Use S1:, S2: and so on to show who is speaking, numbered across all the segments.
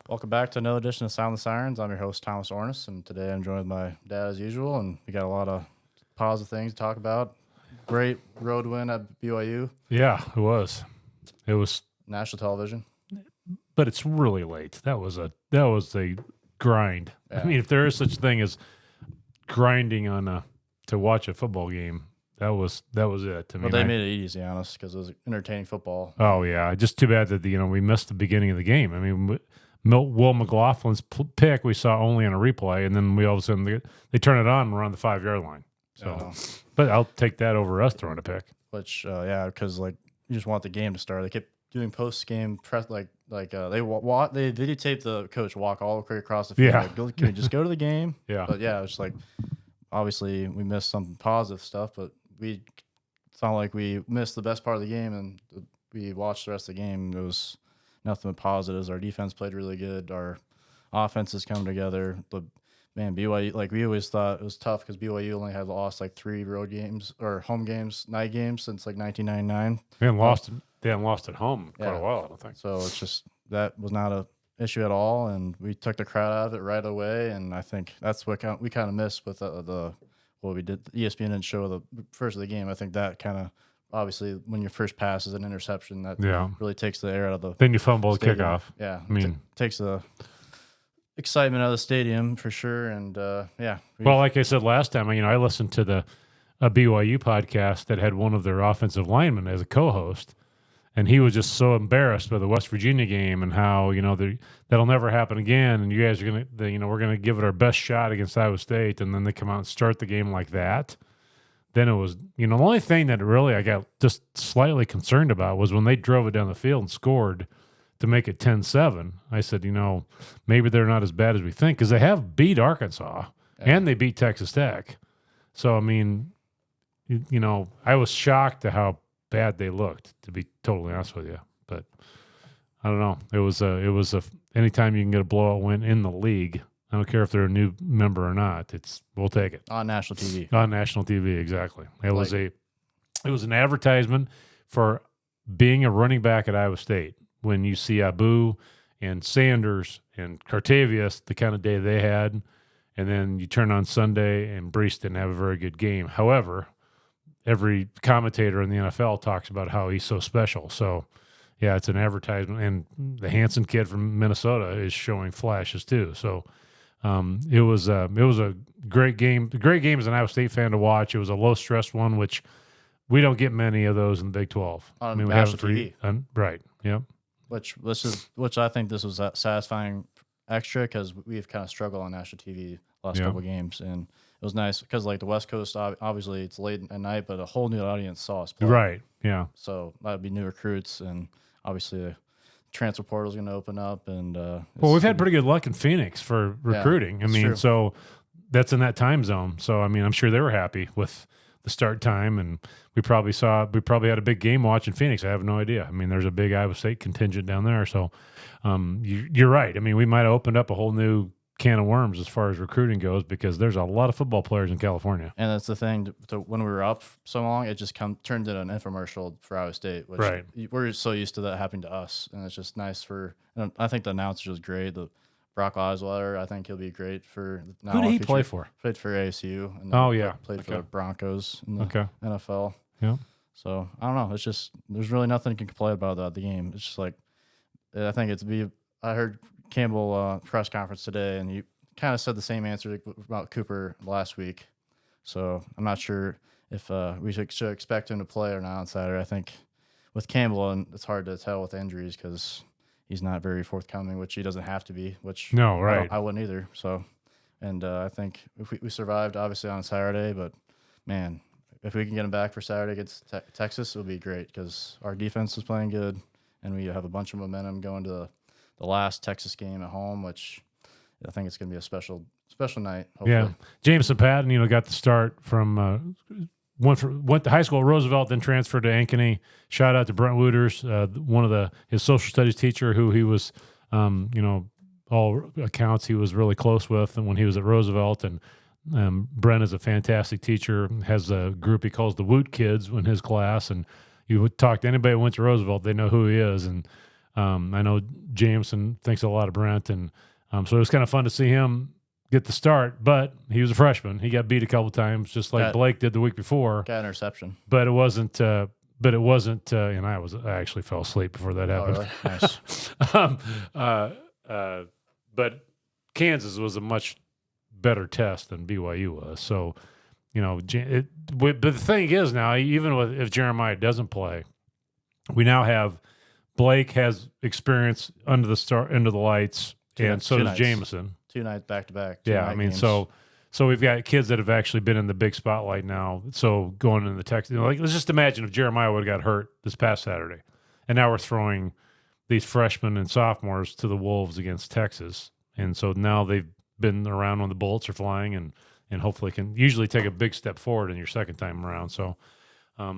S1: Welcome back to another edition of Sound the Sirens. I'm your host, Thomas Orness, and today I'm joined with my dad as usual, and we got a lot of positive things to talk about. Great road win at BYU,
S2: Yeah, it was. It was,
S1: national television.
S2: but it's really late. That was a grind.
S1: Yeah.
S2: I mean, if there is such thing as grinding on to watch a football game, that was it.
S1: But they made it easy on us because it was entertaining football.
S2: Oh yeah, just too bad that we missed the beginning of the game. I mean, Will McLaughlin's pick we saw only on a replay, and then we all of a sudden they turn it on and we're on the 5-yard line. So, but I'll take that over us throwing a pick.
S1: Which because you just want the game to start. They kept doing post game press they videotaped the coach walk all the way across the field.
S2: Yeah.
S1: Like, can we just go to the game?
S2: Yeah.
S1: But yeah, it's like obviously we missed some positive stuff, but it's not like we missed the best part of the game and we watched the rest of the game. It was nothing but positives. Our defense played really good. Our offense is coming together. BYU, we always thought it was tough because BYU only had lost 3 road games or home games, night games since 1999.
S2: They hadn't lost at home quite a while, I don't think.
S1: So it's just that was not a issue at all, and we took the crowd out of it right away. And I think that's what we kind of missed with what we did. ESPN didn't show the first of the game. I think that kind of obviously when your first pass is an interception, that really takes the air out of the.
S2: Then you fumble the kickoff.
S1: Yeah,
S2: I mean,
S1: takes the excitement out of the stadium for sure. And
S2: well, like I said last time, I listened to a BYU podcast that had one of their offensive linemen as a co-host, and he was just so embarrassed by the West Virginia game and how that'll never happen again, and you guys are we're gonna give it our best shot against Iowa State, and then they come out and start the game like that. Then it was the only thing that really I got just slightly concerned about was when they drove it down the field and scored to make it 10-7. I said, maybe they're not as bad as we think because they have beat Arkansas and they beat Texas Tech. So, I mean, I was shocked at how bad they looked, to be totally honest with you. But I don't know. It was anytime you can get a blowout win in the league, I don't care if they're a new member or not. We'll take it
S1: on national TV.
S2: On national TV, exactly. It was an advertisement for being a running back at Iowa State. When you see Abu and Sanders and Cartavius, the kind of day they had, and then you turn on Sunday and Brees didn't have a very good game. However, every commentator in the NFL talks about how he's so special. So, yeah, it's an advertisement. And the Hanson kid from Minnesota is showing flashes too. So, it was a great game. A great game as an Iowa State fan to watch. It was a low-stress one, which we don't get many of those in the Big 12.
S1: On national TV.
S2: Right, yep.
S1: Which I think this was a satisfying extra because we've kind of struggled on national TV last couple of games, and it was nice because the West Coast obviously it's late at night, but a whole new audience saw us play.
S2: Right, yeah.
S1: So that'd be new recruits, and obviously the transfer portal is going to open up. And
S2: we've had pretty good luck in Phoenix for recruiting.
S1: True.
S2: So that's in that time zone. So I'm sure they were happy with the start time, and we probably had a big game watch in Phoenix. I have no idea. There's a big Iowa State contingent down there. So you're right. We might have opened up a whole new can of worms as far as recruiting goes because there's a lot of football players in California.
S1: And that's the thing. When we were up so long, it just turned into an infomercial for Iowa State, which we're so used to that happening to us. And it's just nice and I think the announcer was great. Brock Osweiler, I think he'll be great for.
S2: Who did he play for?
S1: Played for ASU. And played for the Broncos in the NFL.
S2: Yeah.
S1: So I don't know. It's just there's really nothing you can complain about the game. It's just I think I heard Campbell press conference today, and he kind of said the same answer about Cooper last week. So I'm not sure if we should expect him to play or not on Saturday. I think with Campbell, and it's hard to tell with injuries because he's not very forthcoming, which he doesn't have to be. Which
S2: no, right?
S1: I wouldn't either. So, and I think if we survived obviously on Saturday, but man, if we can get him back for Saturday against Texas, it would be great because our defense is playing good, and we have a bunch of momentum going to the last Texas game at home, which I think it's going to be a special night. Hopefully.
S2: Yeah, Jameson Patton, got the start from went to high school at Roosevelt, then transferred to Ankeny. Shout out to Brent Wooters, one of his social studies teacher, who he was, all accounts he was really close with, and when he was at Roosevelt. And Brent is a fantastic teacher. Has a group he calls the Woot Kids in his class, and you would talk to anybody who went to Roosevelt, they know who he is. And I know Jameson thinks a lot of Brent, and so it was kind of fun to see him get the start. But he was a freshman; he got beat a couple times, just like Blake did the week before.
S1: Got an interception,
S2: but it wasn't. And I actually fell asleep before that happened.
S1: Oh, really?
S2: Nice. But Kansas was a much better test than BYU was. So, but the thing is now, even if Jeremiah doesn't play, we now have Blake has experience under the lights, and so does Jameson.
S1: 2 nights back to back.
S2: Yeah, I mean, games. So we've got kids that have actually been in the big spotlight now. So going into the Texas, let's just imagine if Jeremiah would have got hurt this past Saturday, and now we're throwing these freshmen and sophomores to the Wolves against Texas, and so now they've been around when the bullets are flying, and hopefully can usually take a big step forward in your second time around. So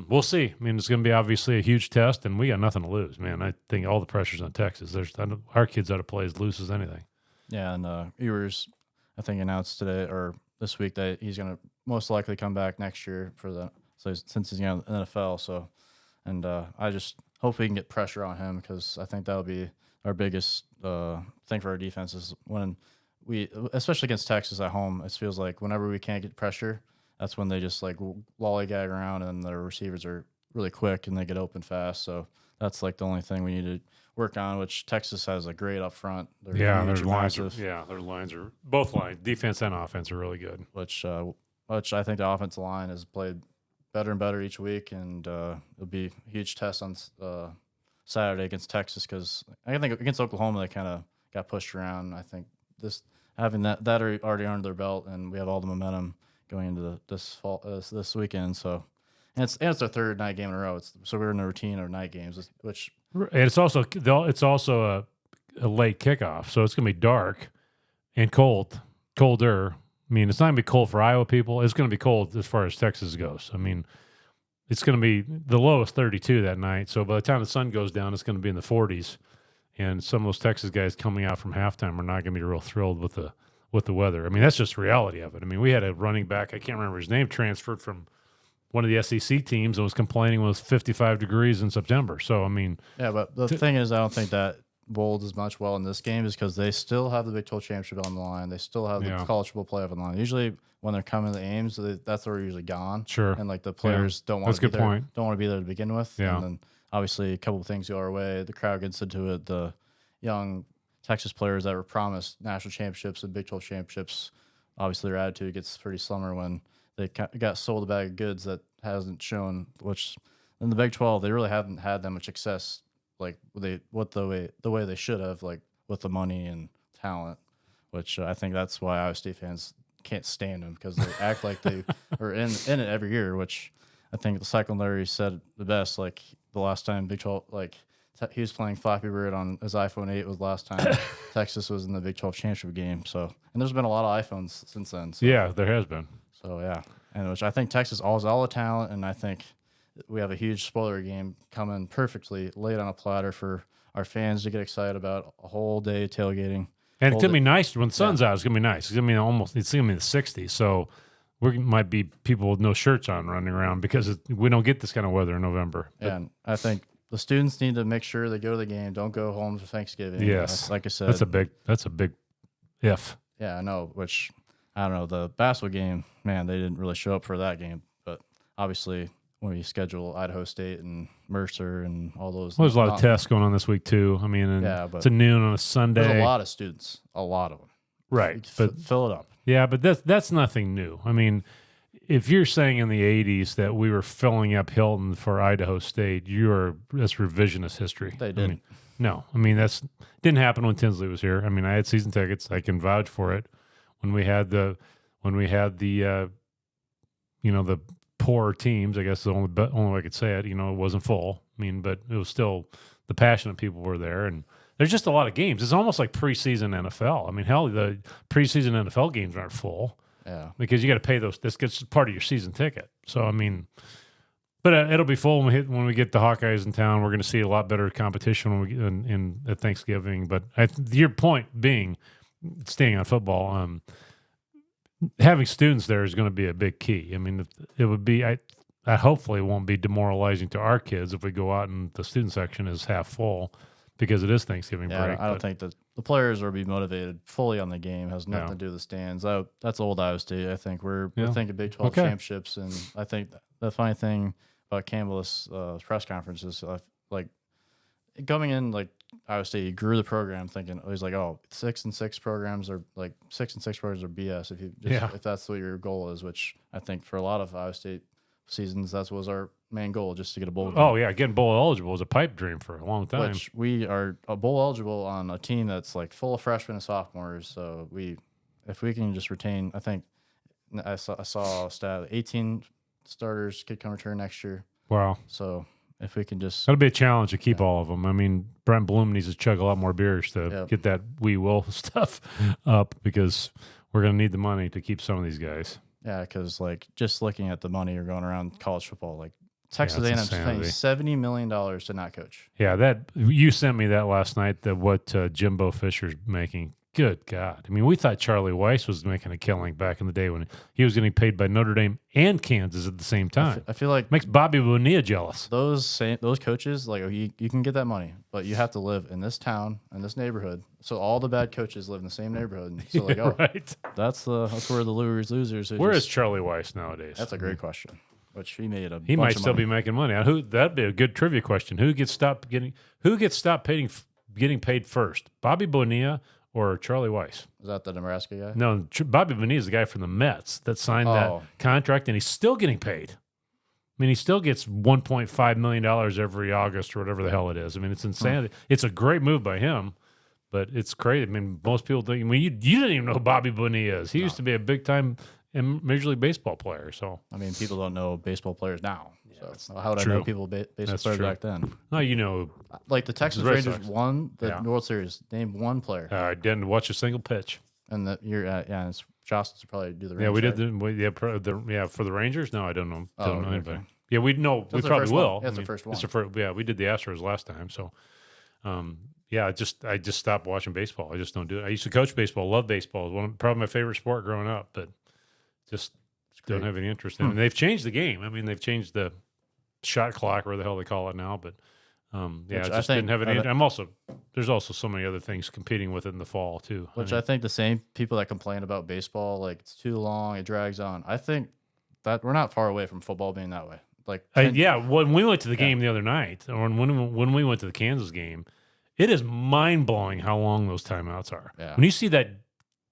S2: we'll see. I mean, it's going to be obviously a huge test, and we got nothing to lose, man. I think all the pressure's on Texas. Our kids ought to play as loose as anything.
S1: Yeah, and Ewers, I think, announced today or this week that he's going to most likely come back next year since he's in the NFL. So, and I just hope we can get pressure on him, because I think that would be our biggest thing for our defense is when especially against Texas at home, it feels like whenever we can't get pressure, that's when they just like lollygag around, and their receivers are really quick and they get open fast. So that's like the only thing we need to work on, which Texas has a great up front.
S2: Their lines are both lines, defense and offense, are really good.
S1: Which I think the offensive line has played better and better each week, and it'll be a huge test on Saturday against Texas, because I think against Oklahoma they kind of got pushed around. I think having that already under their belt, and we have all the momentum going into this weekend. So, and it's their third night game in a row. So we're in a routine of night games, which.
S2: And it's also a late kickoff, so it's going to be dark and colder. I mean, it's not going to be cold for Iowa people. It's going to be cold as far as Texas goes. I mean, it's going to be the lowest 32 that night. So by the time the sun goes down, it's going to be in the 40s. And some of those Texas guys coming out from halftime are not going to be real thrilled with the weather. I mean, that's just the reality of it. I mean, we had a running back, I can't remember his name, transferred from one of the SEC teams and was complaining when it was 55 degrees in September. So, I mean.
S1: Yeah, but the thing is, I don't think that bold as much well in this game is because they still have the Big 12 championship on the line. They still have the college football playoff on the line. Usually when they're coming to the Ames, that's where they're usually gone.
S2: Sure.
S1: And like the players don't want to be there.
S2: Point.
S1: Don't want to be there to begin with.
S2: Yeah.
S1: And then obviously a couple of things go our way. The crowd gets into it. The young Texas players that were promised national championships and Big 12 championships, obviously their attitude gets pretty slimmer when they got sold a bag of goods that hasn't shown, which in the Big 12 they really haven't had that much success, like the way they should have, like with the money and talent, which I think that's why Iowa State fans can't stand them, because they act like they are in it every year, which I think the secondary said the best, like the last time Big 12, like he was playing Flappy Bird on his iPhone 8 was the last time Texas was in the Big 12 championship game. So, and there's been a lot of iPhones since then. So.
S2: Yeah, there has been.
S1: So, yeah. And which I think Texas has all the talent, and I think we have a huge spoiler game coming perfectly laid on a platter for our fans to get excited about a whole day tailgating.
S2: And it's going to be nice when the sun's out. It's going to be nice. It's going to be it's going to be the 60s. So we might be people with no shirts on running around because we don't get this kind of weather in November.
S1: Yeah, and I think the students need to make sure they go to the game. Don't go home for Thanksgiving.
S2: Yes.
S1: Like I said.
S2: That's a big if.
S1: Yeah, I know, which I don't know. The basketball game, man, they didn't really show up for that game. But obviously, when we schedule Idaho State and Mercer and all those.
S2: Well, there's a lot of tests going on this week, too. I mean, but it's a noon on a Sunday.
S1: There's a lot of students, a lot of them.
S2: Right.
S1: But fill it up.
S2: Yeah, but that's nothing new. I mean, if you're saying in the 80s that we were filling up Hilton for Idaho State, that's revisionist history.
S1: They didn't.
S2: I mean, that's didn't happen when Tinsley was here. I mean, I had season tickets. I can vouch for it. When we had the the poorer teams, I guess the only way I could say it, it wasn't full. I mean, but it was still the passionate people were there, and there's just a lot of games. It's almost like preseason NFL. I mean, hell, the preseason NFL games aren't full.
S1: Yeah,
S2: because you got to pay those. This gets part of your season ticket. So I mean, but it'll be full when we get the Hawkeyes in town. We're going to see a lot better competition when we get at Thanksgiving. But your point being, staying on football, having students there is going to be a big key. I mean, it would be. I hopefully it won't be demoralizing to our kids if we go out and the student section is half full, because it is Thanksgiving
S1: Yeah,
S2: break.
S1: I don't think that the players will be motivated fully on the game. It has nothing to do with the stands. That's old Iowa State. I think we're thinking Big 12 championships, and I think the funny thing about Campbell's press conference is like coming in, like Iowa State, he grew the program thinking he's like, oh, 6-6 programs are like 6-6 programs are BS if that's what your goal is, which I think for a lot of Iowa State seasons that was our main goal, just to get a bowl game.
S2: Oh yeah, getting bowl eligible was a pipe dream for a long time.
S1: Which we are bowl eligible on a team that's like full of freshmen and sophomores. So if we can just retain, I think I saw a stat 18 starters could come return next year.
S2: Wow.
S1: So if we can just,
S2: that'll be a challenge to keep all of them. I mean, Brent Bloom needs to chug a lot more beers to get that we will stuff up, because we're going to need the money to keep some of these guys.
S1: Yeah, because like just looking at the money you're going around college football, like Texas A&M's paying $70 million to not coach.
S2: Yeah, that you sent me that last night. That what Jimbo Fisher's making. Good God! I mean, we thought Charlie Weiss was making a killing back in the day when he was getting paid by Notre Dame and Kansas at the same time.
S1: I feel like
S2: makes Bobby Bonilla jealous.
S1: Those coaches, like you can get that money, but you have to live in this town and this neighborhood. So all the bad coaches live in the same neighborhood. So like,
S2: right.
S1: That's where the losers.
S2: Where is Charlie Weiss nowadays?
S1: That's a great question. Which he made
S2: he might still be making money. That'd be a good trivia question. Who gets stopped getting paid first? Bobby Bonilla or Charlie Weiss?
S1: Is that the Nebraska guy?
S2: No, Bobby Bonilla is the guy from the Mets that signed that contract, and he's still getting paid. I mean, he still gets $1.5 million every August or whatever the hell it is. I mean, it's insanity. It's a great move by him, but it's crazy. I mean, most people think, you didn't even know who Bobby Bonilla is. He used to be a big-time Major League Baseball player. So
S1: I mean, people don't know baseball players now. So how would I know people baseball players back then?
S2: No, you know,
S1: like the Texas Rangers won the World Series. Name one player.
S2: I didn't watch a single pitch.
S1: And it's Josh to probably do the Rangers.
S2: Yeah, we
S1: did
S2: the for the Rangers. No, I don't know. Don't know anybody.
S1: Okay.
S2: Yeah, we know. We probably will.
S1: That's the first one.
S2: We did the Astros last time. So, I just stopped watching baseball. I just don't do it. I used to coach baseball. Love baseball. It was probably my favorite sport growing up, but just don't have any interest in it. And they've changed the game. I mean, they've changed the shot clock, or the hell they call it now. But I just didn't have any. There's also so many other things competing with it in the fall too.
S1: I think the same people that complain about baseball, like it's too long, it drags on. I think that we're not far away from football being that way. Like
S2: when we went to the game the other night, or when we went to the Kansas game, it is mind blowing how long those timeouts are.
S1: Yeah.
S2: When you see that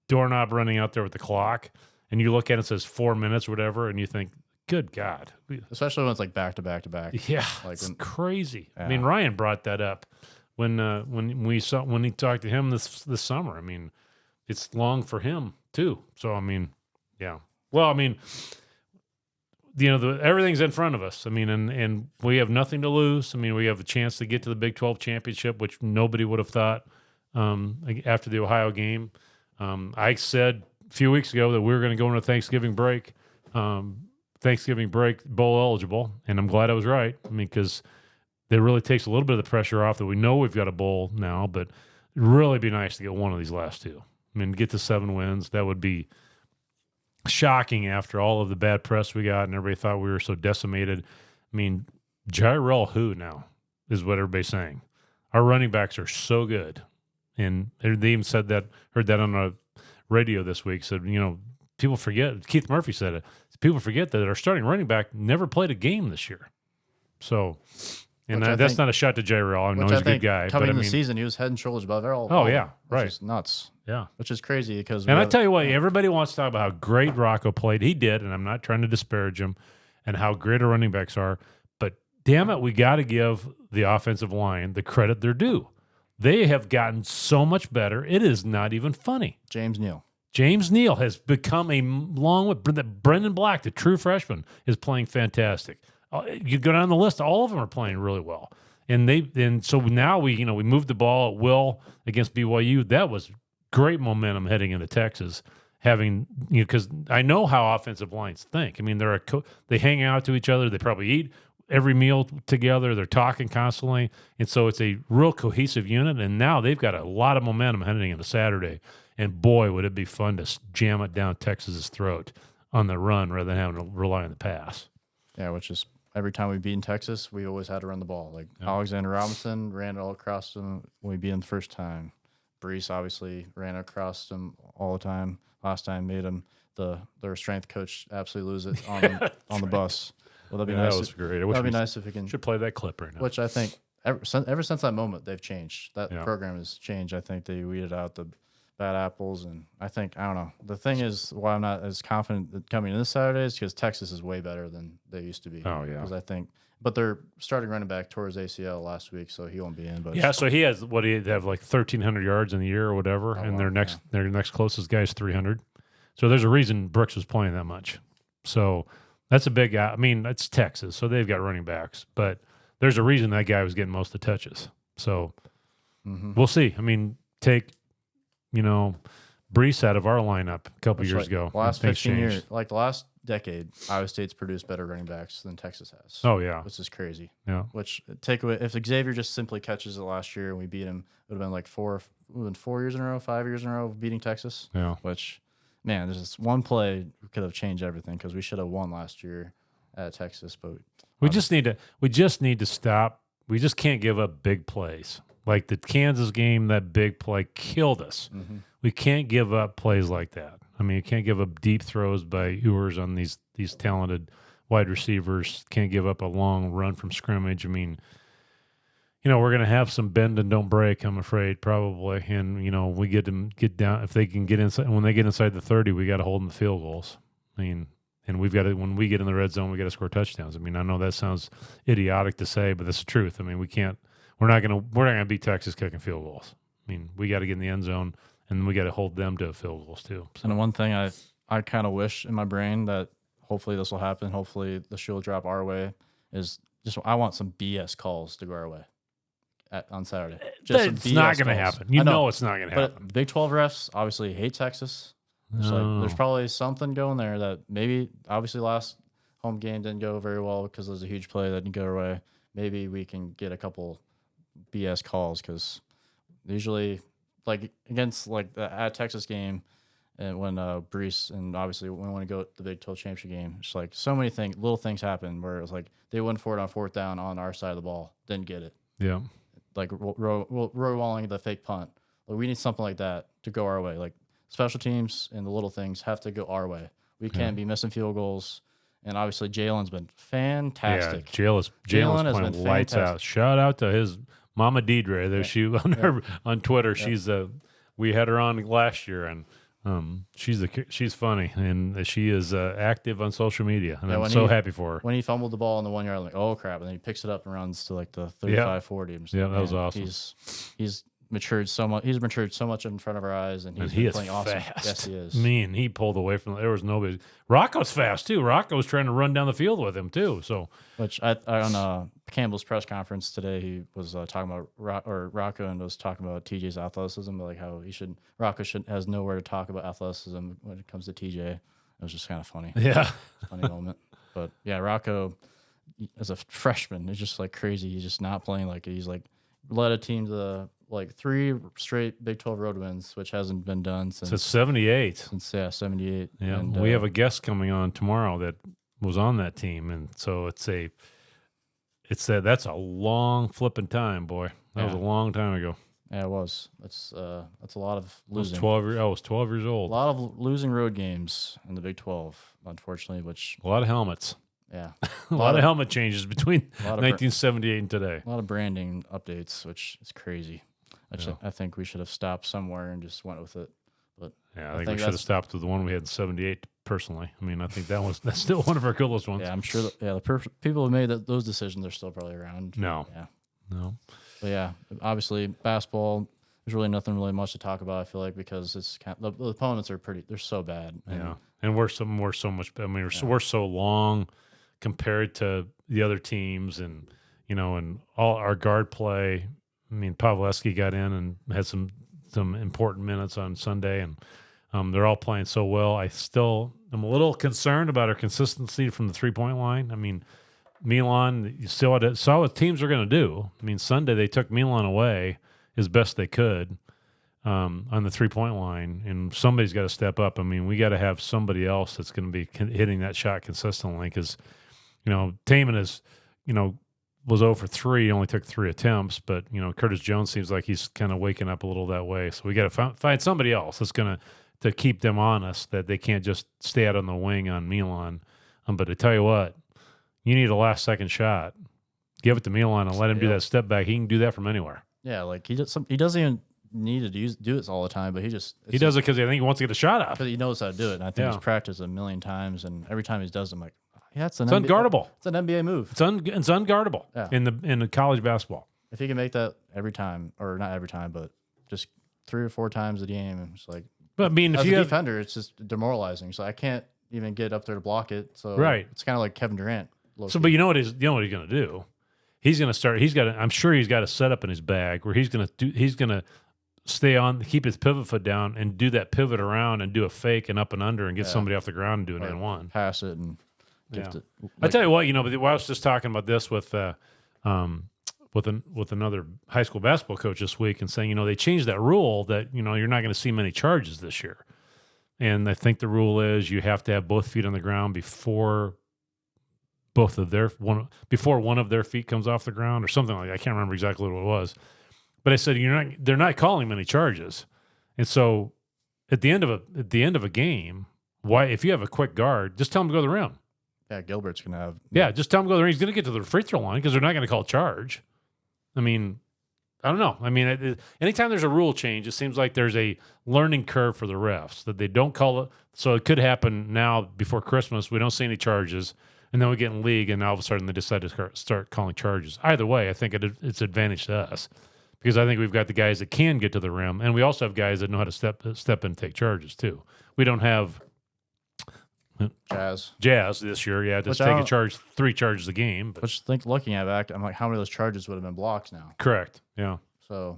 S2: doorknob running out there with the clock, and you look at it, it says 4 minutes or whatever, and you think, good God.
S1: Especially when it's like back to back to back.
S2: Yeah, like it's crazy. Yeah. I mean, Ryan brought that up when he talked to him this summer. I mean, it's long for him too. So I mean, yeah. Well, I mean, everything's in front of us. I mean, and we have nothing to lose. I mean, we have a chance to get to the Big 12 championship, which nobody would have thought after the Ohio game. I said a few weeks ago that we were going to go into Thanksgiving break bowl eligible, and I'm glad I was right. I mean, because it really takes a little bit of the pressure off that we know we've got a bowl now, but it'd really be nice to get one of these last two. I mean, get to 7 wins. That would be shocking after all of the bad press we got and everybody thought we were so decimated. I mean, Jayrell who now is what everybody's saying. Our running backs are so good. And they even heard that on a radio this week, said, people forget, Keith Murphy said it, people forget that our starting running back never played a game this year. So, and that's not a shot to Jayrell. I know he's a good guy.
S1: Coming in the season, he was head and shoulders above all.
S2: Oh, yeah, right.
S1: Which is nuts.
S2: Yeah.
S1: Which is crazy because...
S2: And I tell you what, everybody wants to talk about how great Rocco played. He did, and I'm not trying to disparage him, and how great our running backs are. But damn it, we got to give the offensive line the credit they're due. They have gotten so much better. It is not even funny.
S1: James
S2: Neal has become along with Brendan Black, the true freshman, is playing fantastic. You go down the list, all of them are playing really well. And so now we moved the ball at will against BYU. That was great momentum heading into Texas. Because I know how offensive lines think. I mean, they hang out to each other. They probably eat every meal together. They're talking constantly. And so it's a real cohesive unit. And now they've got a lot of momentum heading into Saturday. And boy, would it be fun to jam it down Texas's throat on the run rather than having to rely on the pass.
S1: Yeah, which is every time we beat in Texas, we always had to run the ball. Like Alexander Robinson ran it all across them when we beat him the first time. Brees obviously ran across them all the time. Last time made him their strength coach absolutely lose it on the bus. Well, that'd be nice.
S2: That was great.
S1: That'd be nice if we can.
S2: Should play that clip right now.
S1: Which I think ever since that moment they've changed. That program has changed. I think they weeded out the bad apples, and I don't know. The thing is why I'm not as confident that coming in this Saturday is because Texas is way better than they used to be.
S2: Oh yeah,
S1: because I think, but they're starting running back towards ACL last week, so he won't be in. But
S2: yeah, so he has they have like 1,300 yards in the year or whatever, and their next closest guy is 300. So there's a reason Brooks was playing that much. So that's a big guy. I mean, it's Texas, so they've got running backs, but there's a reason that guy was getting most of the touches. So we'll see. I mean, take Brees out of our lineup a couple years ago.
S1: The last 15 years, like the last decade, Iowa State's produced better running backs than Texas has.
S2: Oh yeah,
S1: which is crazy.
S2: Yeah.
S1: Which take away if Xavier just simply catches it last year and we beat him, it would have been like 4 years in a row, 5 years in a row of beating Texas.
S2: Yeah.
S1: Which, man, there's this one play could have changed everything because we should have won last year at Texas, but
S2: we just need to stop. We just can't give up big plays. Like the Kansas game, that big play killed us. We can't give up plays like that. I mean, you can't give up deep throws by Ewers on these talented wide receivers. Can't give up a long run from scrimmage. I mean, we're going to have some bend and don't break, I'm afraid, probably. And, we get down. If they can get inside, when they get inside the 30, we got to hold them to field goals. I mean, and we've got to, when we get in the red zone, we got to score touchdowns. I mean, I know that sounds idiotic to say, but that's the truth. I mean, we're not going to beat Texas kicking field goals. I mean, we got to get in the end zone, and we got to hold them to field goals too. So.
S1: And the one thing I kind of wish in my brain that hopefully this will happen, hopefully the shoe will drop our way, is just I want some BS calls to go our way on Saturday.
S2: It's not going to happen. You know it's not going to happen.
S1: But the Big 12 refs obviously hate Texas. There's probably something going there that maybe obviously last home game didn't go very well because there was a huge play that didn't go our way. Maybe we can get a couple BS calls because usually like against like the Texas game and when Brees and obviously when we want to go to the Big 12 championship game, it's like so many little things happen where it was like they went for it on fourth down on our side of the ball, didn't get it.
S2: Yeah.
S1: Like Roy Walling the fake punt. Like we need something like that to go our way. Like special teams and the little things have to go our way. We can't be missing field goals. And obviously Jaylin's been fantastic.
S2: Yeah, Jaylin's playing lights out. Shout out to his Mama Deidre. There she on Twitter. She's we had her on last year, and she's funny, and she is active on social media, and I'm so happy for her.
S1: When he fumbled the ball in the 1 yard, I'm like, oh crap! And then he picks it up and runs to like the 35, 40.
S2: Yeah, that was awesome.
S1: He's matured so much. He's matured so much in front of our eyes, and he's playing awesome. Yes, he is.
S2: He pulled away from. There was nobody. Rocco's fast too. Rocco was trying to run down the field with him too. So,
S1: which on Campbell's press conference today, he was talking about Rocco and was talking about TJ's athleticism, but like how Rocco has nowhere to talk about athleticism when it comes to TJ. It was just kind of funny.
S2: Yeah,
S1: funny moment. But yeah, Rocco as a freshman is just like crazy. He's just not playing like he's like led a team to like 3 straight Big 12 road wins, which hasn't been done since
S2: 78.
S1: Since 78.
S2: Yeah, and we have a guest coming on tomorrow that was on that team, and so that's a long flipping time, boy. That was a long time ago.
S1: Yeah, it was. That's a lot of losing.
S2: I was 12 years old.
S1: A lot of losing road games in the Big 12, unfortunately. Which
S2: a lot of helmets.
S1: Yeah,
S2: a lot of helmet changes between 1978 and today.
S1: A lot of branding updates, which is crazy. I think we should have stopped somewhere and just went with it. But
S2: yeah, I think we should have stopped with the one we had in 78. Personally, I mean, I think that's still one of our coolest ones.
S1: Yeah, I'm sure. The people who made those decisions are still probably around.
S2: No.
S1: But yeah, obviously basketball. There's really nothing much to talk about. I feel like because it's the opponents are they're so bad.
S2: And we're so much. I mean, we're so long compared to the other teams, and and all our guard play. I mean, Pavleski got in and had some important minutes on Sunday, and they're all playing so well. I still am a little concerned about our consistency from the 3-point line. I mean, Milan, you saw what teams are going to do. I mean, Sunday they took Milan away as best they could on the 3-point line, and somebody's got to step up. I mean, we got to have somebody else that's going to be hitting that shot consistently because Taman is, was 0 for 3, he only took 3 attempts, but Curtis Jones seems like he's kind of waking up a little that way. So we got to find somebody else that's going to keep them honest, that they can't just stay out on the wing on Milan. But to tell you what, you need a last second shot. Give it to Milan and let him do that step back. He can do that from anywhere.
S1: Yeah, like he doesn't even need to do this all the time, but he does it
S2: because I think he wants to get a shot up.
S1: Because he knows how to do it. And I think he's practiced a million times, and every time he does it, I'm like, yeah, it's
S2: unguardable.
S1: It's an NBA move.
S2: It's unguardable in the college basketball.
S1: If he can make that every time, or not every time, but just 3 or 4 times a game, it's like.
S2: But I mean,
S1: as
S2: if
S1: a
S2: you
S1: defender, it's just demoralizing. So I can't even get up there to block it. So it's kind of like Kevin Durant.
S2: So, but you know what he's going to do? He's going to start. I'm sure he's got a setup in his bag where he's going to stay on, keep his pivot foot down, and do that pivot around and do a fake and up and under and get somebody off the ground and do an and one.
S1: Pass it and gift it.
S2: I tell you what, but I was just talking about this with another high school basketball coach this week and saying, they changed that rule that, you're not going to see many charges this year. And I think the rule is you have to have both feet on the ground before one of their feet comes off the ground or something like that. I can't remember exactly what it was. But I said they're not calling many charges. And so at the end of a game, if you have a quick guard, just tell him to go to the rim.
S1: Yeah, Gilbert's going to have.
S2: Yeah, just tell him to go to the ring. He's going to get to the free throw line because they're not going to call charge. I mean, I don't know. I mean, anytime there's a rule change, it seems like there's a learning curve for the refs that they don't call it. So it could happen now before Christmas. We don't see any charges, and then we get in league, and all of a sudden they decide to start calling charges. Either way, I think it's advantage to us because I think we've got the guys that can get to the rim, and we also have guys that know how to step in and take charges too. We don't have Jazz this year, just take 3 charges a game. But
S1: which looking at it, I'm like, how many of those charges would have been blocks now?
S2: Correct. Yeah.
S1: So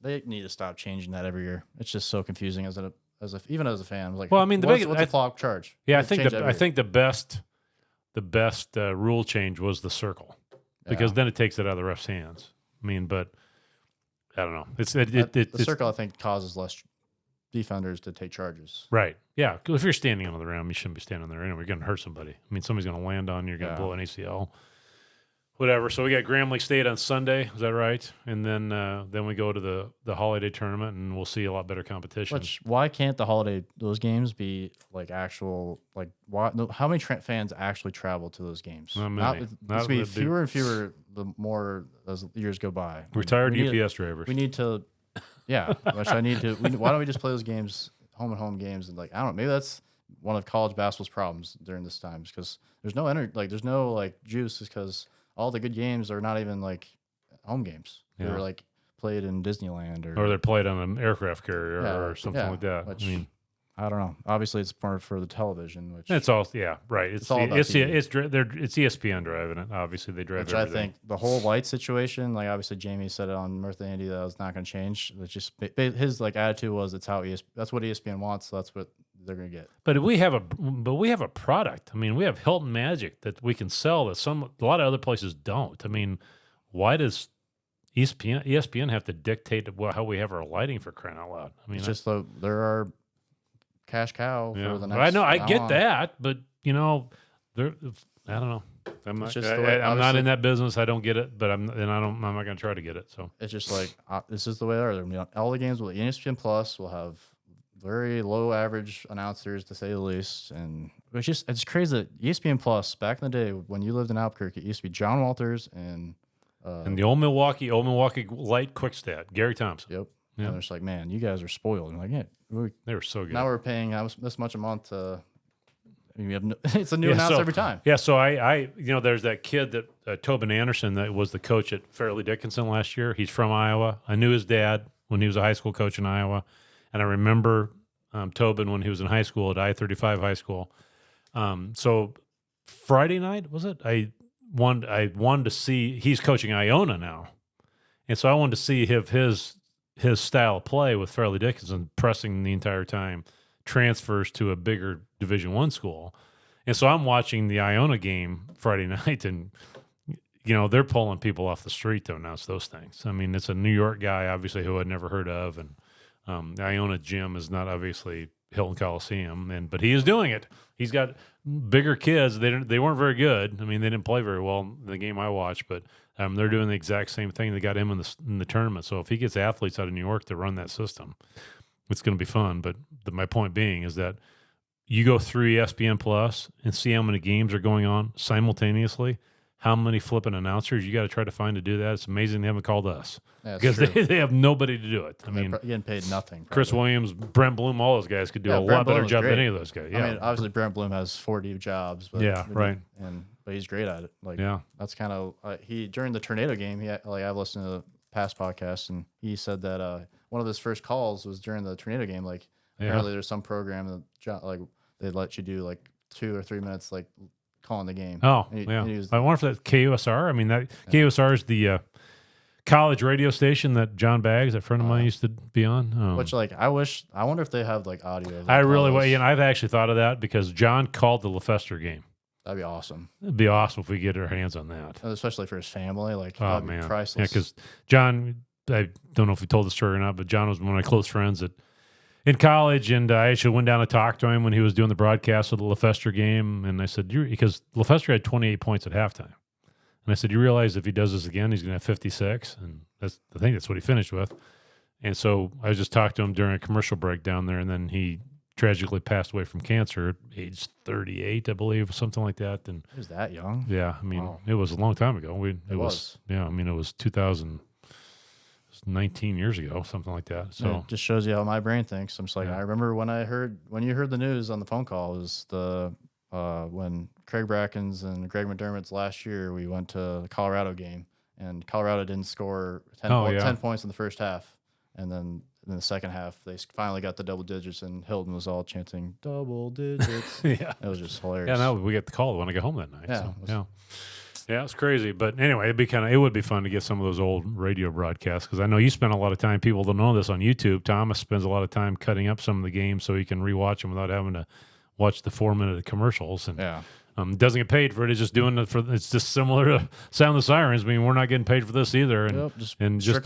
S1: they need to stop changing that every year. It's just so confusing even as a fan. Like,
S2: well, I mean,
S1: what's a block charge?
S2: Yeah, I think the best rule change was the circle because then it takes it out of the ref's hands. I mean, but I don't know. The
S1: circle I think causes less defenders to take charges.
S2: Right. Yeah. Because if you're standing on the rim, you shouldn't be standing there anyway. You're going to hurt somebody. I mean, somebody's going to land on you. You're going to blow an ACL. Whatever. So we got Grambling State on Sunday. Is that right? And then we go to the holiday tournament, and we'll see a lot better competition.
S1: Why can't those games be like actual how many fans actually travel to those games?
S2: Not many.
S1: It's be fewer and fewer the more as years go by.
S2: Retired UPS drivers.
S1: We need to. Yeah, which I need to. Why don't we just play those games, home games, and I don't know. Maybe that's one of college basketball's problems during this time, because there's no energy, there's no juice, because all the good games are not even home games.
S2: Yeah.
S1: They're played in Disneyland
S2: or they're played on an aircraft carrier or something like that.
S1: Which, I don't know. Obviously, it's more for the television, which
S2: it's all right. It's ESPN driving it. Obviously, they drive.
S1: Which
S2: everything.
S1: I think the whole light situation, obviously Jamie said it on Mirtha Andy that was not going to change. It's just his attitude was that's what ESPN wants, so that's what they're going to get.
S2: But we have a product. I mean, we have Hilton Magic that we can sell that a lot of other places don't. I mean, why does ESPN have to dictate how we have our lighting, for crying out loud? I mean,
S1: it's just there are cash cow for the next.
S2: I know, I get that, but I don't know. I'm not in that business. I don't get it, but I'm not going to try to get it. So
S1: it's just this is the way they are. All the games with ESPN Plus will have very low average announcers, to say the least, and it's crazy that ESPN Plus back in the day when you lived in Albuquerque, it used to be John Walters and
S2: the old Milwaukee Light Quick Stat, Gary Thompson.
S1: Yep. Yeah. And it's man, you guys are spoiled. I'm yeah,
S2: they were so good.
S1: Now we're paying this much a month. We have it's a new announcer every time.
S2: Yeah. So I there's that kid that Tobin Anderson that was the coach at Fairleigh Dickinson last year. He's from Iowa. I knew his dad when he was a high school coach in Iowa, and I remember Tobin when he was in high school at I-35 High School. So Friday night was it? I wanted to see. He's coaching Iona now, and so I wanted to see if his style of play with Fairleigh Dickinson, pressing the entire time, transfers to a bigger Division I school. And so I'm watching the Iona game Friday night, and they're pulling people off the street to announce those things. I mean, it's a New York guy, obviously, who I'd never heard of, and the Iona gym is not obviously Hilton Coliseum, but he is doing it. He's got bigger kids. They weren't very good. I mean, they didn't play very well in the game I watched, but they're doing the exact same thing. They got him in the tournament. So if he gets athletes out of New York to run that system, it's going to be fun. But my point being is that you go through ESPN Plus and see how many games are going on simultaneously. How many flipping announcers you got to try to find to do that? It's amazing they haven't called us because they have nobody to do it. I mean,
S1: getting paid nothing. Probably.
S2: Chris Williams, Brent Bloom, all those guys could do a lot better job than any of those guys. Yeah,
S1: I mean, obviously Brent Bloom has 40 jobs. But
S2: right.
S1: But he's great at it. Like, that's kind of he during the tornado game. I've listened to the past podcasts, and he said that one of his first calls was during the tornado game. Like, apparently there's some program that they let you do like 2 or 3 minutes like calling the game.
S2: Oh, I wonder if that's KUSR. I mean, that KUSR is the college radio station that John Baggs, that friend of mine, used to be on.
S1: Which, like, I wonder if they have like audio.
S2: I really, I've actually thought of that because John called the LeFester game.
S1: That'd be awesome.
S2: It'd be awesome if we get our hands on that,
S1: especially for his family. Like,
S2: oh man,
S1: priceless.
S2: Yeah, because John, I don't know if we told the story or not, but John was one of my close friends in college, and I actually went down to talk to him when he was doing the broadcast of the LeFester game, and I said, because LeFester had 28 points at halftime, and I said, you realize if he does this again, he's going to have 56, and I think that's what he finished with. And so I just talked to him during a commercial break down there, and then he tragically passed away from cancer at age 38, I believe, something like that. And
S1: he was that young?
S2: Yeah, I mean, It was a long time ago. It was. Yeah, I mean, it was 19 years ago, something like that. So
S1: it just shows you how my brain thinks. I'm just like, I remember when you heard the news on the phone call, it was when Craig Brackens and Greg McDermott's last year, we went to the Colorado game, and Colorado didn't score 10 points in the first half, and then in the second half they finally got the double digits, and Hilton was all chanting double digits. It was just hilarious.
S2: Yeah, no, we got the call when I got home that night. Yeah, it's crazy. But anyway, it would be fun to get some of those old radio broadcasts, because I know you spend a lot of time, people don't know this, on YouTube. Thomas spends a lot of time cutting up some of the games so he can rewatch them without having to watch the 4-minute commercials. And doesn't get paid for it. It's just doing it it's just similar to Sound the Sirens. I mean, we're not getting paid for this either. And just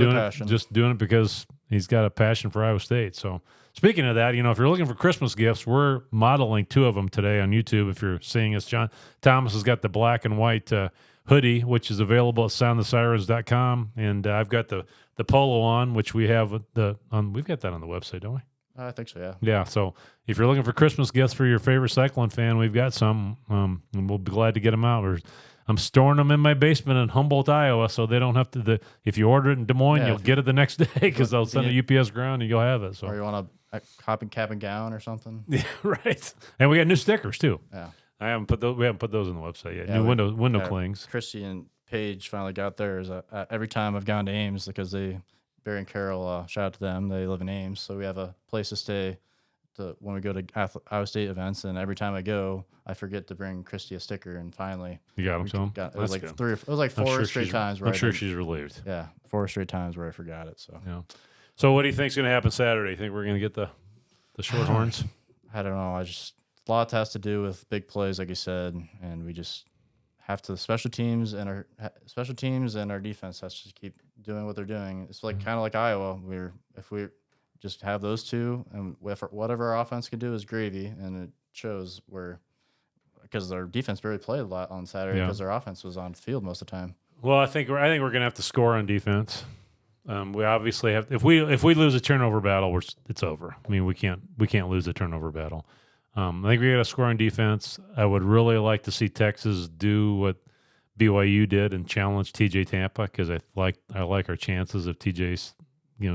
S2: doing it because he's got a passion for Iowa State. So speaking of that, if you're looking for Christmas gifts, we're modeling 2 of them today on YouTube. If you're seeing us, John Thomas has got the black and white hoodie, which is available at soundthesirens.com, and I've got the polo on, which we have we've got that on the website, don't we?
S1: I think so, yeah.
S2: Yeah, so if you're looking for Christmas gifts for your favorite cycling fan, we've got some, and we'll be glad to get them out. I'm storing them in my basement in Humboldt, Iowa, so they don't have to. If you order it in Des Moines, you'll get it the next day, because they'll send a UPS ground and you'll have it. So,
S1: or you want a cap and gown or something?
S2: Yeah, right. And we got new stickers too.
S1: Yeah,
S2: we haven't put those on the website yet. New window clings.
S1: Christy and Paige finally got theirs. Every time I've gone to Ames, because Barry and Carol, shout out to them. They live in Ames, so we have a place to stay when we go to Iowa State events. And every time I go, I forget to bring Christy a sticker. And finally,
S2: you got them.
S1: It was like good. It was like 4 straight times.
S2: I'm sure she's relieved.
S1: Yeah, 4 straight times where I forgot it. So
S2: yeah. So what do you think's going to happen Saturday? You think we're going to get the Shorthorns?
S1: I don't know. A lot has to do with big plays, like you said, and we just have to special teams and our defense has to keep doing what they're doing. It's like kind of like Iowa. If we just have those two, and whatever our offense can do is gravy, and it shows because our defense barely played a lot on Saturday because our offense was on the field most of the time.
S2: Well, I think we're going to have to score on defense. We obviously have. If we lose a turnover battle, it's over. I mean, we can't lose a turnover battle. I think we got to score on defense. I would really like to see Texas do what BYU did and challenge TJ Tampa, because I like our chances if TJ's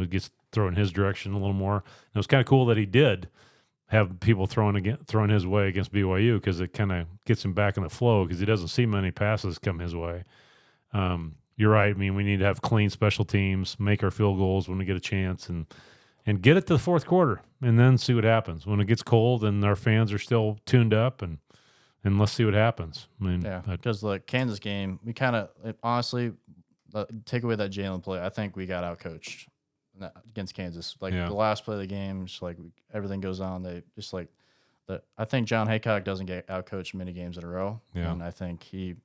S2: gets thrown his direction a little more. And it was kind of cool that he did have people throwing his way against BYU, because it kind of gets him back in the flow, because he doesn't see many passes come his way. You're right. I mean, we need to have clean special teams, make our field goals when we get a chance, and get it to the fourth quarter, and then see what happens. When it gets cold and our fans are still tuned up, and let's see what happens. I mean,
S1: because the Kansas game, we kind of honestly take away that Jaylin play. I think we got outcoached against Kansas. The last play of the game, just everything goes on. They just I think John Haycock doesn't get outcoached many games in a row, and I think he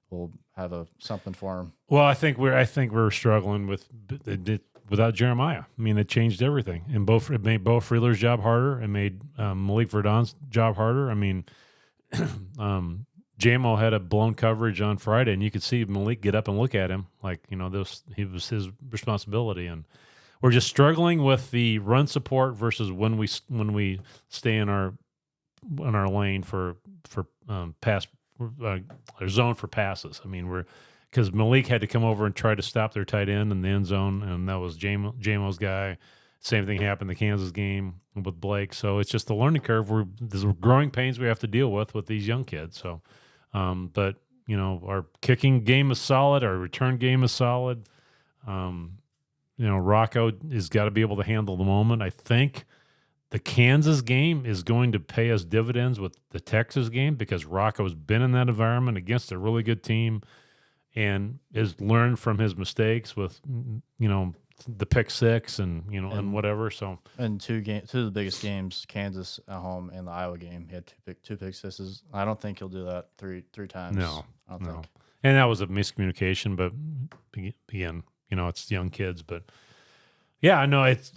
S1: will have something for him.
S2: Well, I think we're struggling without Jeremiah. I mean, it changed everything, and it made Bo Freeler's job harder. It made Malik Verdon's job harder. I mean, JMO had a blown coverage on Friday, and you could see Malik get up and look at him like, he was his responsibility, and we're just struggling with the run support versus when we stay in our lane for pass or zone for passes. I mean, because Malik had to come over and try to stop their tight end in the end zone, and that was JMO's guy. Same thing happened in the Kansas game with Blake. So it's just a learning curve. There's growing pains we have to deal with these young kids. So, but our kicking game is solid. Our return game is solid. Rocco has got to be able to handle the moment. I think the Kansas game is going to pay us dividends with the Texas game because Rocco's been in that environment against a really good team and has learned from his mistakes with, the pick six and whatever. So,
S1: and two of the biggest games, Kansas at home and the Iowa game, he had two pick sixes. I don't think he'll do that three times.
S2: No,
S1: I don't think.
S2: And that was a miscommunication, but again, it's young kids, but yeah, no, it's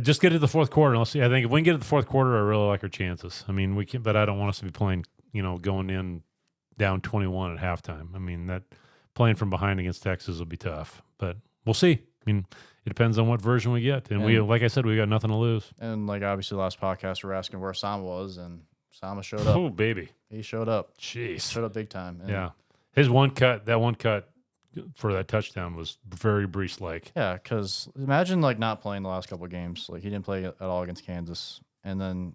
S2: just get to the fourth quarter. Let's see. I think if we can get to the fourth quarter, I really like our chances. I mean, we can, but I don't want us to be playing, going in down 21 at halftime. I mean, that playing from behind against Texas will be tough, but we'll see. I mean, it depends on what version we get. And we, like I said, we got nothing to lose.
S1: And obviously last podcast, we were asking where Sama was, and Sama showed up.
S2: Oh, baby.
S1: He showed up.
S2: Jeez.
S1: Showed up big time. And
S2: yeah. That one cut for that touchdown was very Brees-like.
S1: Yeah, because imagine not playing the last couple of games. He didn't play at all against Kansas, and then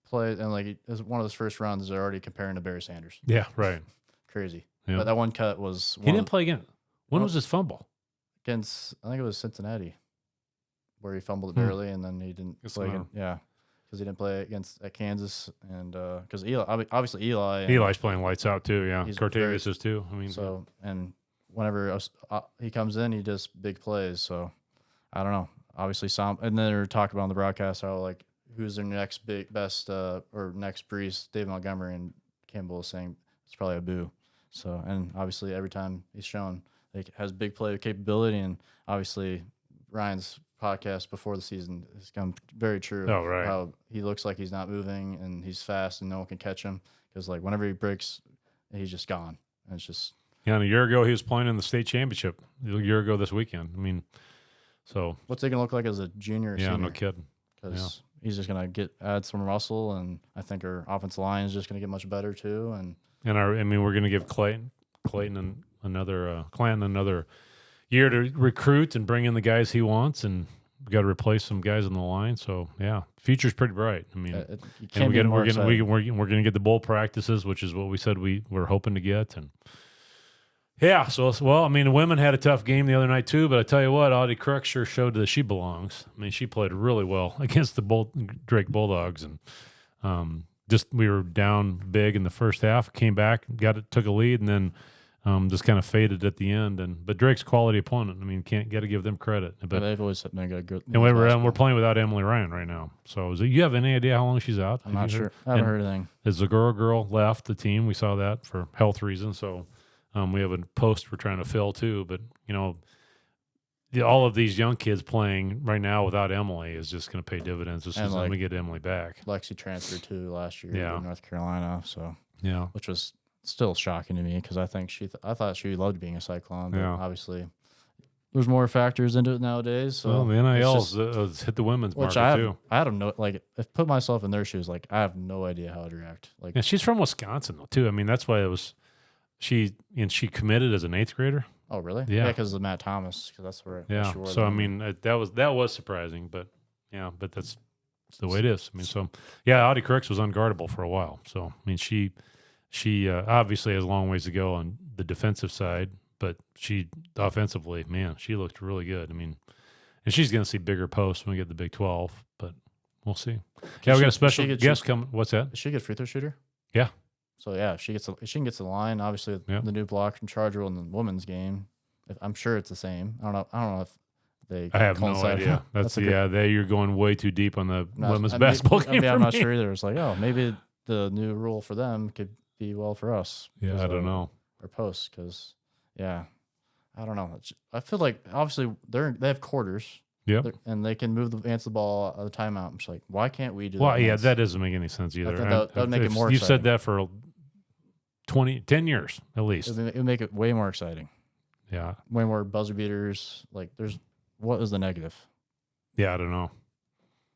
S1: played, and it was one of his first runs. They're already comparing to Barry Sanders.
S2: Yeah, right.
S1: Crazy.
S2: Yeah.
S1: But that one cut was.
S2: He didn't play again. When was his fumble?
S1: Against, I think it was Cincinnati, where he fumbled it early, and then he didn't play again. Yeah, because he didn't play at Kansas, and because obviously
S2: Eli's playing lights out too. Yeah, Cortavius is too. I mean,
S1: so and whenever he comes in, he does big plays. So I don't know. Obviously, and then they were talking about on the broadcast how who's their next best or next Brees, David Montgomery, and Campbell was saying it's probably Abu. So, and obviously every time he's shown has big play capability, and obviously Ryan's podcast before the season has come very true.
S2: Oh, right.
S1: How he looks like he's not moving and he's fast and no one can catch him because whenever he breaks, he's just gone. And it's just.
S2: Yeah, and a year ago he was playing in the state championship. A year ago this weekend. I mean, so.
S1: What's he going to look like as a junior or senior?
S2: Yeah, no kidding.
S1: Because he's just going to add some muscle, and I think our offensive line is just going to get much better too. And
S2: we're going to give Clanton another year to recruit and bring in the guys he wants, and we got to replace some guys on the line. So yeah, future's pretty bright. I mean, we're going to get the bowl practices, which is what we said we were hoping to get, and yeah. So the women had a tough game the other night too, but I tell you what, Audie Crooks sure showed that she belongs. I mean, she played really well against the Drake Bulldogs, and we were down big in the first half, came back, took a lead, and then just kind of faded at the end. But Drake's quality opponent. I mean, got to give them credit. But
S1: they've always been a good.
S2: And we're playing without Emily Ryan right now. So you have any idea how long she's out?
S1: I'm not sure. I haven't heard anything.
S2: The Zagoro girl left the team. We saw that for health reasons. So we have a post we're trying to fill too. But all of these young kids playing right now without Emily is just going to pay dividends as soon as we get Emily back.
S1: Lexi transferred to last year to North Carolina, so which was still shocking to me because I think I thought she loved being a Cyclone, but obviously there's more factors into it nowadays. So
S2: the NIL's hit the women's market too.
S1: I don't know, if put myself in their shoes, I have no idea how I'd react.
S2: Yeah, she's from Wisconsin though too. I mean, that's why it was she committed as an 8th grader.
S1: Oh, really?
S2: Yeah,
S1: because of Matt Thomas. Because that's where.
S2: Yeah. So I mean, that was surprising, but that's the way it is. I mean, Audie Crooks was unguardable for a while. So I mean, she obviously has a long ways to go on the defensive side, but she offensively, man, she looked really good. I mean, and she's going to see bigger posts when we get the Big 12, but we'll see. We got a special guest coming. What's that?
S1: Is she a good free throw shooter?
S2: Yeah.
S1: So if she can get to the line, obviously the new block from Charger in the women's game, I'm sure it's the same. I don't know if they.
S2: I have no idea. You're going way too deep on the women's basketball game.
S1: I'm not sure either. It's maybe the new rule for them could be well for us.
S2: Yeah, I don't know.
S1: or post because, yeah, I don't know. I feel like obviously they have quarters.
S2: Yep.
S1: And they can answer the ball out of the timeout. I'm just like, why can't we do that?
S2: Well, yeah, that doesn't make any sense either.
S1: I think that would make it more
S2: You
S1: exciting.
S2: said that for 10 years at least.
S1: It would make it way more exciting.
S2: Yeah.
S1: Way more buzzer beaters. Like, what is the negative?
S2: Yeah, I don't know.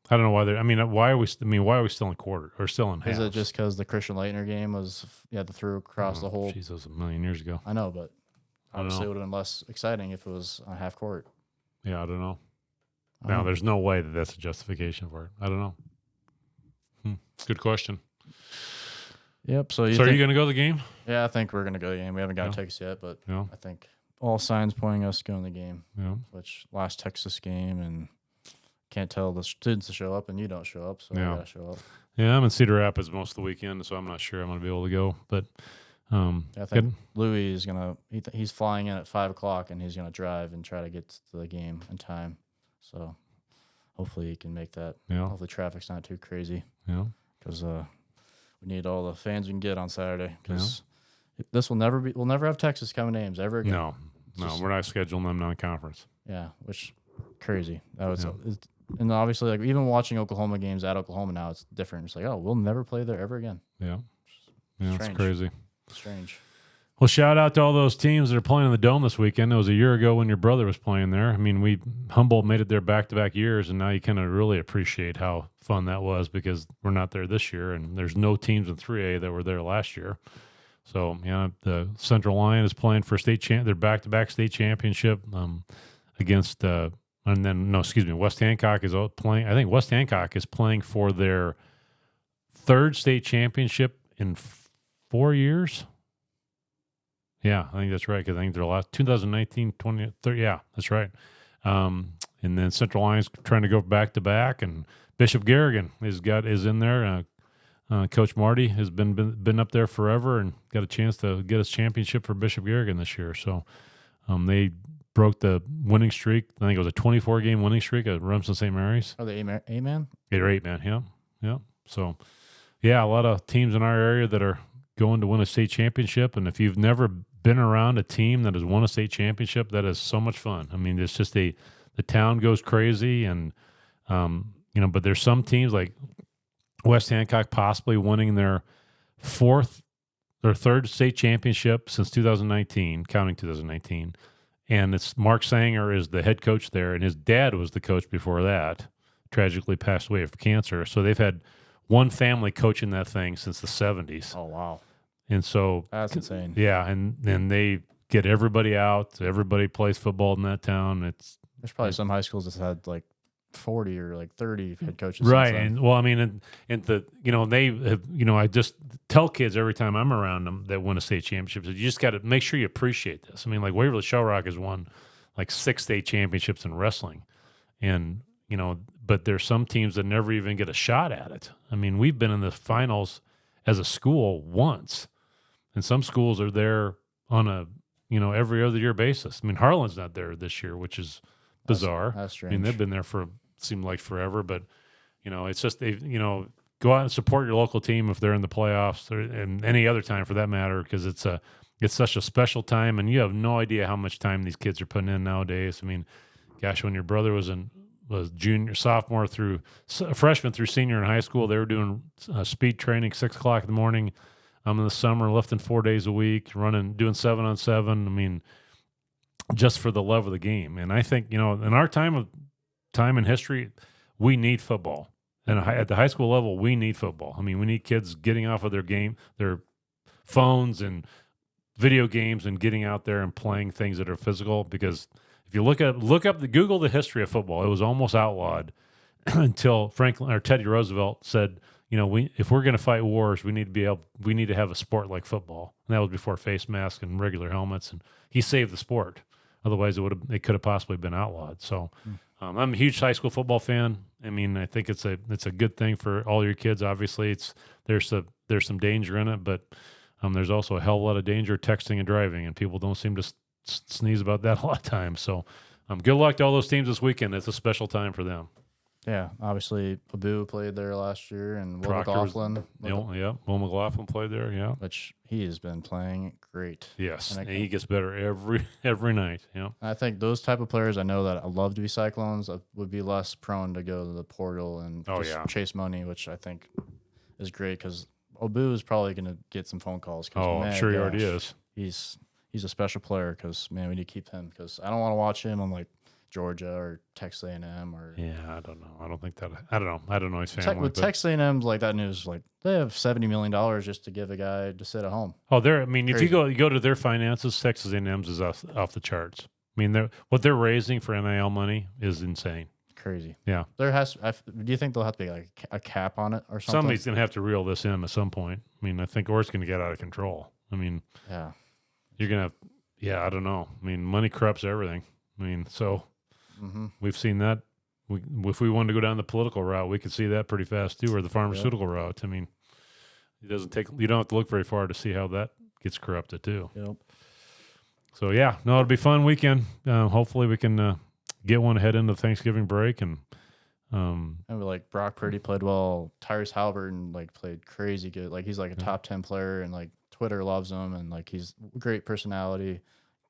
S2: I don't know why they're. I mean, why are we still in quarter or still in half?
S1: Is it just because the Christian Leitner game was you had to throw across the whole?
S2: Jeez, that was a million years ago.
S1: I know, but obviously it would have been less exciting if it was on half court.
S2: Yeah, I don't know. No, there's no way that's a justification for it. I don't know. Good question.
S1: Yep. So
S2: are you going to go to the game?
S1: Yeah, I think we're going to go to the game. We haven't got tickets yet, but I think all signs pointing us going to the game.
S2: Yeah.
S1: Which last Texas game, and can't tell the students to show up, and you don't show up, so I got to show up.
S2: Yeah, I'm in Cedar Rapids most of the weekend, so I'm not sure I'm going to be able to go. But
S1: I think Louis is going to he's flying in at 5:00, and he's going to drive and try to get to the game in time. So hopefully he can make that.
S2: Yeah.
S1: Hopefully traffic's not too crazy.
S2: Yeah.
S1: Because we need all the fans we can get on Saturday. Because we'll never have Texas coming to Ames ever again.
S2: No, we're not scheduling them non-conference.
S1: Yeah, which crazy. That was, and obviously, like even watching Oklahoma games at Oklahoma now, it's different. It's like, oh, we'll never play there ever again.
S2: Yeah, it's crazy.
S1: Strange.
S2: Well, shout out to all those teams that are playing in the Dome this weekend. It was a year ago when your brother was playing there. I mean, Humboldt made it there back-to-back years, and now you kind of really appreciate how fun that was because we're not there this year, and there's no teams in 3A that were there last year. So, the Central Lion is playing for their back-to-back state championship against West Hancock is playing. I think West Hancock is playing for their third state championship in 4 years. Yeah, I think that's right because I think their last 2019, 20, 30, yeah, that's right. And then Central Lions trying to go back to back, and Bishop Garrigan is in there. Coach Marty has been up there forever and got a chance to get his championship for Bishop Garrigan this year. So they broke the winning streak. I think it was a 24-game winning streak at Remsen St. Mary's.
S1: Are they A-man?
S2: They're 8-man, yeah. So, yeah, a lot of teams in our area that are going to win a state championship. And if you've never been around a team that has won a state championship, that is so much fun. I mean, it's just the town goes crazy, and but there's some teams like West Hancock possibly winning their third state championship since 2019, counting 2019. And it's Mark Sanger is the head coach there, and his dad was the coach before that, tragically passed away of cancer. So they've had one family coaching that thing since the 70s.
S1: Oh, wow.
S2: And so
S1: that's insane.
S2: Yeah, and they get everybody out. Everybody plays football in that town.
S1: There's probably some high schools that had like 40 or like 30 head coaches.
S2: Right. And well, I mean, they have, I just tell kids every time I'm around them that win a state championship, you just got to make sure you appreciate this. I mean, like Waverly Shell Rock has won like 6 state championships in wrestling. And, but there's some teams that never even get a shot at it. I mean, we've been in the finals as a school once, and some schools are there on a, every other year basis. I mean, Harlan's not there this year, which is bizarre.
S1: That's strange.
S2: I mean, they've been there for seemed like forever, but it's just they go out and support your local team if they're in the playoffs and any other time for that matter, because it's such a special time, and you have no idea how much time these kids are putting in nowadays. I mean, gosh, when your brother was junior, sophomore through freshman through senior in high school, they were doing speed training 6:00 in the morning. In the summer, lifting 4 days a week, doing 7-on-7. I mean, just for the love of the game. And I think, in our time in history, we need football. And at the high school level, we need football. I mean, we need kids getting off of their phones and video games and getting out there and playing things that are physical. Because if you Google the history of football, it was almost outlawed until Franklin or Teddy Roosevelt said, if we're going to fight wars, we need to have a sport like football. And that was before face masks and regular helmets. And he saved the sport. Otherwise, it could have possibly been outlawed. So, I'm a huge high school football fan. I mean, I think it's a good thing for all your kids. Obviously, there's some danger in it, but there's also a hell of a lot of danger texting and driving, and people don't seem to sneeze about that a lot of times. So, good luck to all those teams this weekend. It's a special time for them.
S1: Yeah, obviously Abu played there last year, and Will
S2: Proctor's,
S1: McLaughlin,
S2: Will McLaughlin played there. Yeah.
S1: which he has been playing great.
S2: Yes,
S1: And
S2: and he gets better every night. Yeah.
S1: I think those type of players, I know that I love to be Cyclones, would be less prone to go to the portal and chase money, which I think is great because Abu is probably going to get some phone calls.
S2: Oh, I'm sure he already is.
S1: He's a special player because, man, we need to keep him because I don't want to watch him on like Georgia or Texas A&M or
S2: I don't know. I don't think that. I don't know. I don't know his family.
S1: with Texas A&M's like that news. Like they have $70 million just to give a guy to sit at home.
S2: Oh, I mean,
S1: Crazy.
S2: if you go to their finances, Texas A&M's is off the charts. I mean, what they're raising for NIL money is insane.
S1: Crazy.
S2: Yeah.
S1: Do you think there'll have to be like a cap on it or something?
S2: Somebody's going to have to reel this in at some point. I mean, I think it's going to get out of control. I mean,
S1: yeah,
S2: you're going to have. Yeah, I don't know. I mean, money corrupts everything. I mean, so. We've seen that. If we wanted to go down the political route, we could see that pretty fast too, or the pharmaceutical route. I mean, you don't have to look very far to see how that gets corrupted too.
S1: Yep.
S2: So yeah, no, it'll be a fun weekend. Hopefully we can get one ahead into Thanksgiving break and
S1: like Brock Purdy played well. Tyrese Halliburton like played crazy good. Like he's like a top 10 player, and like Twitter loves him, and like he's a great personality.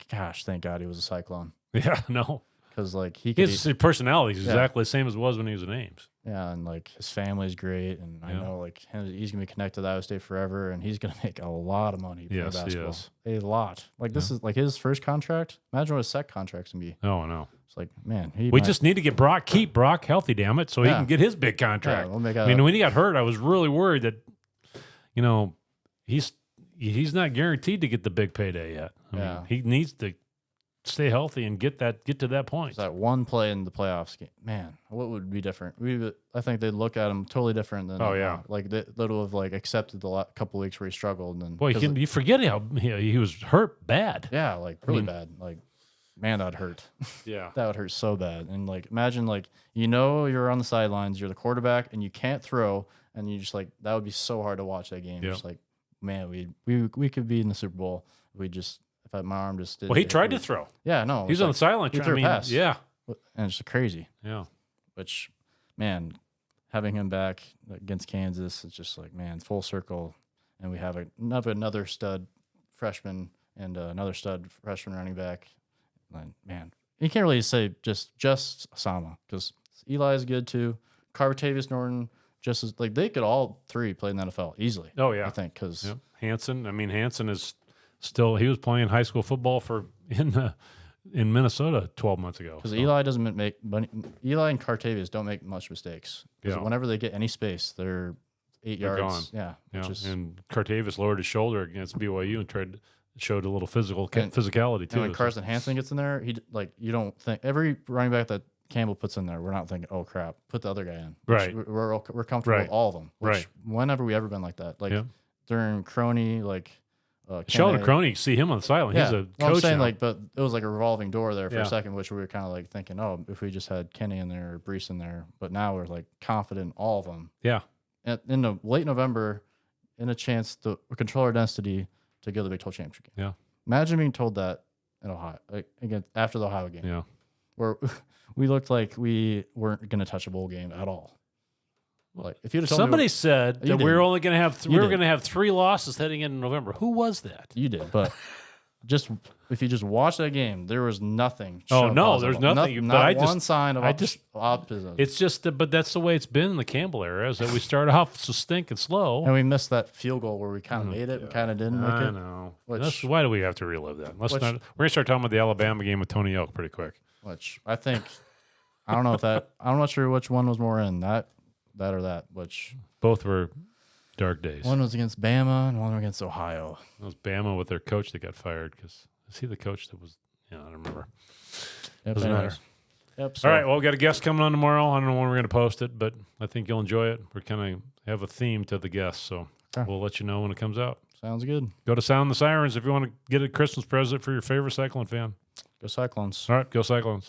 S1: Gosh, thank God he was a Cyclone.
S2: Yeah, no.
S1: Because like
S2: his personality is exactly the same as it was when he was in Ames.
S1: Yeah, and like his family's great, and I know like he's gonna be connected to Iowa State forever, and he's gonna make a lot of money for basketball.
S2: He
S1: a lot. Like this is like his first contract. Imagine what his second contract's gonna be.
S2: Oh no,
S1: it's like man,
S2: we just need to get keep Brock healthy, damn it, so he can get his big contract.
S1: We'll make
S2: I mean, when he got hurt, I was really worried that he's not guaranteed to get the big payday yet. I mean, he needs to stay healthy and get to that point.
S1: That one play in the playoffs game, man, what would be different? I think they'd look at him totally different than. Like they would have like accepted the couple weeks where he struggled. And
S2: boy, you forget how he was hurt bad.
S1: Yeah, like really bad. Like man, that'd hurt.
S2: Yeah,
S1: that would hurt so bad. And like imagine like you're on the sidelines, you're the quarterback, and you can't throw, and you just like that would be so hard to watch that game.
S2: Yep.
S1: Just like man, we could be in the Super Bowl. My arm just did.
S2: Well, he tried to throw.
S1: Yeah, no.
S2: He's on the sideline
S1: trying to pass.
S2: Yeah.
S1: And it's crazy.
S2: Yeah.
S1: Which, man, having him back against Kansas, it's just like, man, full circle. And we have another stud freshman and another stud freshman running back. And, man, you can't really say just Sama because Eli's good too. Carvatavius Norton, just as like they could all three play in the NFL easily.
S2: Oh, yeah.
S1: I think because
S2: Hansen is. Still, he was playing high school football in Minnesota 12 months ago.
S1: Because Eli doesn't make money. Eli and Cartavius don't make much mistakes. Because whenever they get any space, they're 8 yards.
S2: Gone.
S1: Yeah.
S2: And Cartavious lowered his shoulder against BYU and showed a little physicality too.
S1: And when Carson Hansen gets in there, you don't think every running back that Campbell puts in there, we're not thinking, oh crap, put the other guy in.
S2: Right.
S1: We're comfortable with all of them. Which whenever we ever been like that, during Crony,
S2: Sheldon Crony, you see him on the sideline. He's a coach.
S1: I'm saying but it was like a revolving door there for a second, which we were kind of like thinking, oh, if we just had Kenny in there or Brees in there, but now we're like confident in all of them.
S2: Yeah.
S1: In the late November, in a chance to control our density to go to the Big 12 championship game.
S2: Yeah.
S1: Imagine being told that in Ohio, again after the Ohio game.
S2: Yeah.
S1: Where we looked like we weren't going to touch a bowl game at all. Like if you
S2: somebody said that we were only going to have we were going to have 3 losses heading into November. Who was that?
S1: You did, but if you just watch that game, there was nothing.
S2: Oh no, there's nothing.
S1: Not one sign of optimism.
S2: It's just, but that's the way it's been in the Campbell era. Is that we started off so stinking slow,
S1: and we missed that field goal where we kind of made it, we kind of didn't make it.
S2: I know. Why do we have to relive that? We're going to start talking about the Alabama game with Tony Elk pretty quick.
S1: Which I think, I don't know if that. I'm not sure which one was more in that or that. Which
S2: both were dark days.
S1: One was against Bama and one was against Ohio.
S2: It was Bama with their coach that got fired because is he the coach that was? Yeah, I don't remember. Doesn't matter.
S1: Yep.
S2: All right. Well, we got a guest coming on tomorrow. I don't know when we're going to post it, but I think you'll enjoy it. We're kind of have a theme to the guests, so we'll let you know when it comes out.
S1: Sounds good.
S2: Go to Sound the Sirens if you want to get a Christmas present for your favorite Cyclone fan.
S1: Go Cyclones.
S2: All right. Go Cyclones.